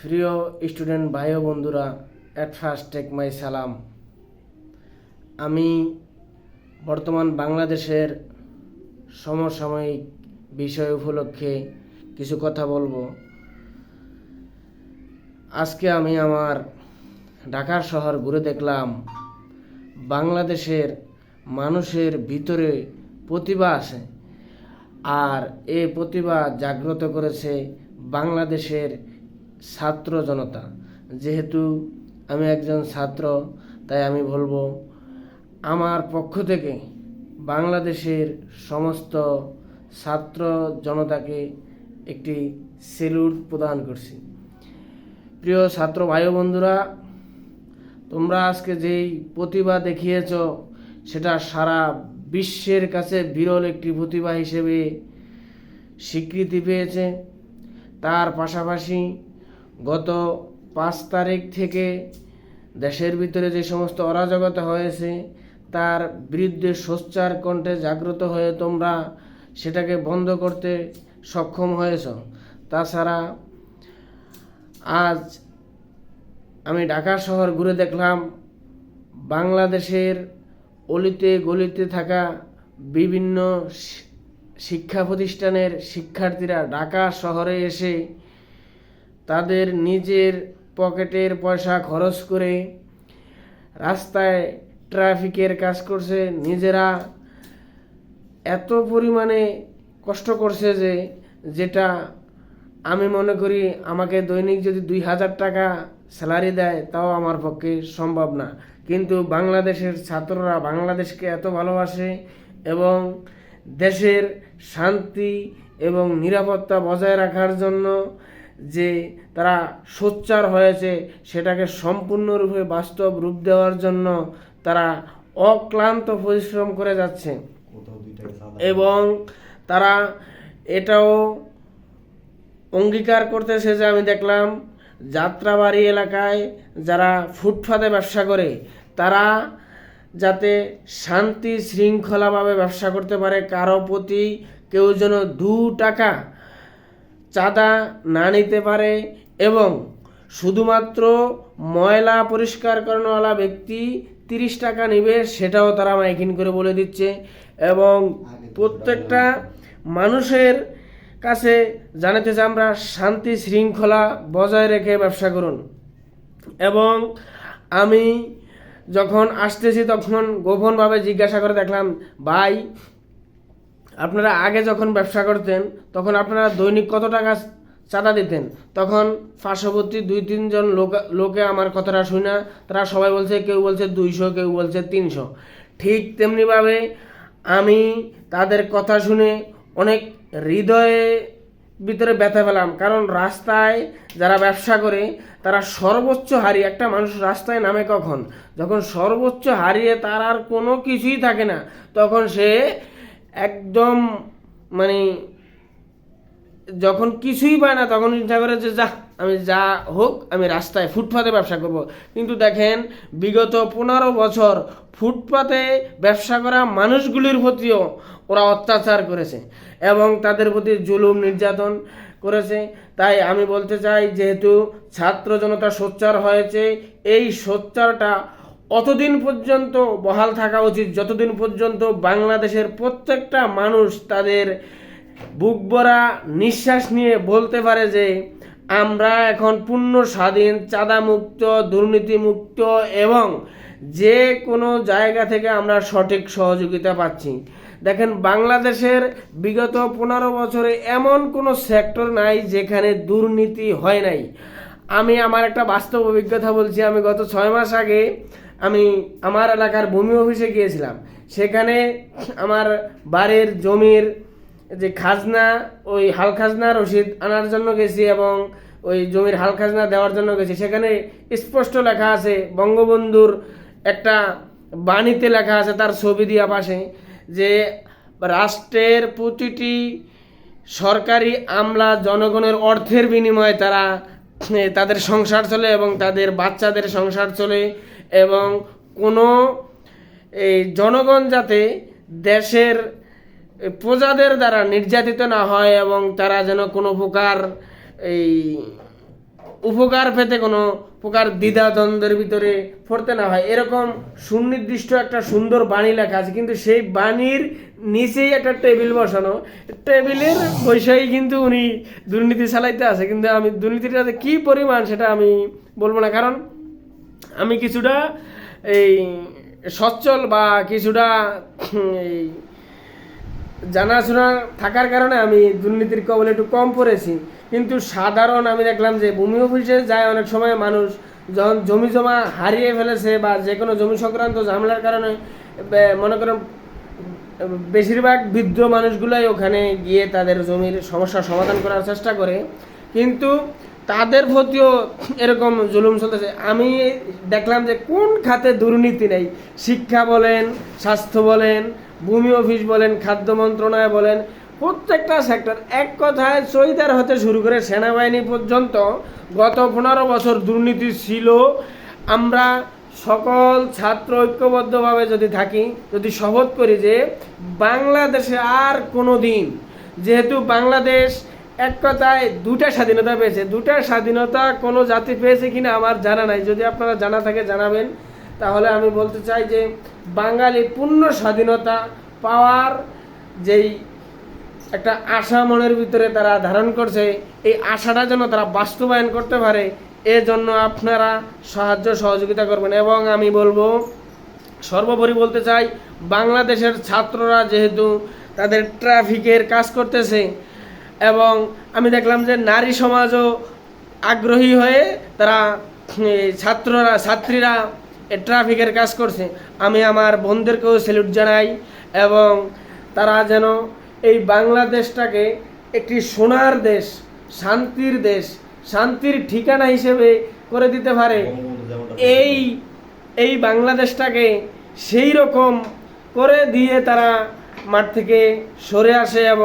প্রিয় স্টুডেন্ট ভাই ও বন্ধুরা, অ্যাট ফার্স্ট টেক মাই সালাম। আমি বর্তমান বাংলাদেশের সমসাময়িক বিষয় উপলক্ষে কিছু কথা বলবো। আজকে আমি আমার ঢাকার শহর ঘুরে দেখলাম বাংলাদেশের মানুষের ভিতরে প্রতিভা আছে, আর এই প্রতিভা জাগ্রত করেছে বাংলাদেশের ছাত্র জনতা। যেহেতু আমি একজন ছাত্র, তাই আমি বলবো আমার পক্ষ থেকে বাংলাদেশের সমস্ত ছাত্র জনতাকে একটি স্যালুট প্রদান করছি। প্রিয় ছাত্র ভাই বন্ধুরা, তোমরা আজকে যেই প্রতিভা দেখিয়েছ সেটা সারা বিশ্বের কাছে বিরল একটি প্রতিভা হিসেবে স্বীকৃতি পেয়েছে। তার পাশাপাশি গত 5 তারিখ থেকে দেশের ভিতরে যে সমস্ত অরাজকতা হয়েছে তার বিরুদ্ধে সোচ্চার কণ্ঠে জাগ্রত হয়ে তোমরা সেটাকে বন্ধ করতে সক্ষম হয়েছ। তাছাড়া আজ আমি ঢাকা শহর ঘুরে দেখলাম বাংলাদেশের অলিতে গলিতে থাকা বিভিন্ন শিক্ষা প্রতিষ্ঠানের শিক্ষার্থীরা ঢাকা শহরে এসে তাদের নিজের পকেটের পয়সা খরচ করে রাস্তায় ট্রাফিকের কাজ করছে। নিজেরা এত পরিমাণে কষ্ট করছে যেটা আমি মনে করি আমাকে দৈনিক যদি 2000 টাকা স্যালারি দেয় তাও আমার পক্ষে সম্ভব না। কিন্তু বাংলাদেশের ছাত্ররা বাংলাদেশকে এত ভালোবাসে এবং দেশের শান্তি এবং নিরাপত্তা বজায় রাখার জন্য যে তারা সোচ্চার হয়েছে সেটাকে সম্পূর্ণরূপে বাস্তব রূপ দেওয়ার জন্য তারা অক্লান্ত পরিশ্রম করে যাচ্ছে। এবং তারা এটাও অঙ্গীকার করতেছে যে আমি দেখলাম যাত্রাবাড়ি এলাকায় যারা ফুটপাতে ব্যবসা করে তারা যাতে শান্তি শৃঙ্খলাভাবে ব্যবসা করতে পারে, কারো প্রতি কেউ যেন 2 টাকা চাঁদা না নিতে পারে এবং শুধুমাত্র ময়লা পরিষ্কার করানোওয়ালা ব্যক্তি 30 টাকা নেবে, সেটাও তারা মাইকিং করে বলে দিচ্ছে। এবং প্রত্যেকটা মানুষের কাছে জানাতে চাই আমরা শান্তি শৃঙ্খলা বজায় রেখে ব্যবসা করুন। এবং আমি যখন আসতেছি তখন গোপনভাবে জিজ্ঞাসা করে দেখলাম, ভাই আপনারা আগে যখন ব্যবসা করতেন তখন আপনারা দৈনিক কত টাকা চাঁদা দিতেন? তখন পার্শ্ববর্তী 2-3 জন লোকে আমার কথাটা শুনে তারা সবাই বলছে, কেউ বলছে 200, কেউ বলছে 300। ঠিক তেমনিভাবে আমি তাদের কথা শুনে অনেক হৃদয়ে ভিতরে ব্যথা পেলাম। কারণ রাস্তায় যারা ব্যবসা করে তারা সর্বোচ্চ হারিয়ে, একটা মানুষ রাস্তায় নামে কখন? যখন সর্বোচ্চ হারিয়ে তার আর কোনো কিছুই থাকে না, তখন সে একদম মানে যখন কিছুই পায় না তখন চিন্তা করে যে আমি যা হোক আমি রাস্তায় ফুটপাতে ব্যবসা করব। কিন্তু দেখেন বিগত 15 বছর ফুটপাতে ব্যবসা করা মানুষগুলির প্রতিও ওরা অত্যাচার করেছে এবং তাদের প্রতি জুলুম নির্যাতন করেছে। তাই আমি বলতে চাই, যেহেতু ছাত্র জনতা সোচ্চার হয়েছে, এই সোচ্চারটা অতদিন পর্যন্ত বহাল থাকা উচিত যতদিন পর্যন্ত বাংলাদেশের প্রত্যেকটা মানুষ তাদের বুক ভরা নিঃশ্বাস নিয়ে বলতে পারে যে আমরা এখন পূর্ণ স্বাধীন, চাঁদামুক্ত, দুর্নীতিমুক্ত এবং যে কোনো জায়গা থেকে আমরা সঠিক সহযোগিতা পাচ্ছি। দেখেন বাংলাদেশের বিগত 15 বছরে এমন কোনো সেক্টর নাই যেখানে দুর্নীতি হয় নাই। আমি আমার একটা বাস্তব অভিজ্ঞতা বলছি। আমি গত 6 মাস আগে আমি আমার এলাকার ভূমি অফিসে গিয়েছিলাম। সেখানে আমার বাড়ির জমির যে খাজনা, ওই হাল খাজনা রসিদ আনার জন্য গেছি এবং ওই জমির হাল খাজনা দেওয়ার জন্য গেছি। সেখানে স্পষ্ট লেখা আছে, বঙ্গবন্ধুর একটা বাণীতে লেখা আছে, তার ছবি দিয়া পাশে, যে রাষ্ট্রের প্রতিটি সরকারি আমলা জনগণের অর্থের বিনিময়ে তারা তাদের সংসার চলে এবং তাদের বাচ্চাদের সংসার চলে। এবং কোনো এই জনগণ যাতে দেশের প্রজাদের দ্বারা নির্যাতিত না হয় এবং তারা যেন কোনো প্রকার এই উপকার পেতে কোনো প্রকার দ্বিধাদ্বন্দ্বের ভিতরে পড়তে না হয়, এরকম সুনির্দিষ্ট একটা সুন্দর বাণী লেখা আছে। কিন্তু সেই বাণীর নিচেই একটা টেবিল বসানো, টেবিলের বৈষয়িক কিন্তু উনি দুর্নীতি চালাইতে আছে। কিন্তু আমি দুর্নীতিটা যে কী পরিমাণ সেটা আমি বলবো না, কারণ আমি কিছুটা এই সচ্ছল বা কিছুটা এই জানাশোনা থাকার কারণে আমি দুর্নীতির কবলে একটু কম পড়েছি। কিন্তু সাধারণ আমি দেখলাম যে ভূমি অফিসে যায় অনেক সময় মানুষ যখন জমি জমা হারিয়ে ফেলেছে বা যে কোনো জমি সংক্রান্ত ঝামেলার কারণে মনে করেন বেশিরভাগ বৃদ্ধ মানুষগুলাই ওখানে গিয়ে তাদের জমির সমস্যার সমাধান করার চেষ্টা করে, কিন্তু তাদের প্রতিও এরকম জুলুম চলতেছে। আমি দেখলাম যে কোন খাতে দুর্নীতি নেই, শিক্ষা বলেন, স্বাস্থ্য বলেন, ভূমি অফিস বলেন, খাদ্য মন্ত্রণালয় বলেন, প্রত্যেকটা সেক্টর, এক কথায় চৌকিদার হতে শুরু করে সেনাবাহিনী পর্যন্ত গত 15 বছর দুর্নীতি ছিল। আমরা সকল ছাত্র ঐক্যবদ্ধভাবে যদি থাকি, যদি শপথ করি যে বাংলাদেশে আর কোনো দিন, যেহেতু বাংলাদেশ এক কথায় 2টা স্বাধীনতা পেয়েছে, 2টা স্বাধীনতা কোনো জাতি পেয়েছে কিনা আমার জানা নাই, যদি আপনারা জানা থাকে জানাবেন। তাহলে আমি বলতে চাই যে বাঙালি পূর্ণ স্বাধীনতা পাওয়ার যেই একটা আশা মনের ভিতরে তারা ধারণ করছে, এই আশাটা যেন তারা বাস্তবায়ন করতে পারে, এজন্য আপনারা সাহায্য সহযোগিতা করবেন। এবং আমি বলবো, সর্বোপরি বলতে চাই, বাংলাদেশের ছাত্ররা যেহেতু তাদের ট্রাফিকের কাজ করতেছে, এবং আমি দেখলাম যে নারী সমাজও আগ্রহী হয়ে তারা ছাত্রীরা ট্রাফিকের কাজ করছে, আমি আমার বোনদেরকেও স্যালুট জানাই। এবং তারা যেন এই বাংলাদেশটাকে একটি সোনার দেশ, শান্তির দেশ, শান্তির ঠিকানা হিসেবে করে দিতে পারে, এই বাংলাদেশটাকে সেই রকম করে দিয়ে তারা মাঠ থেকে সরে আসে এবং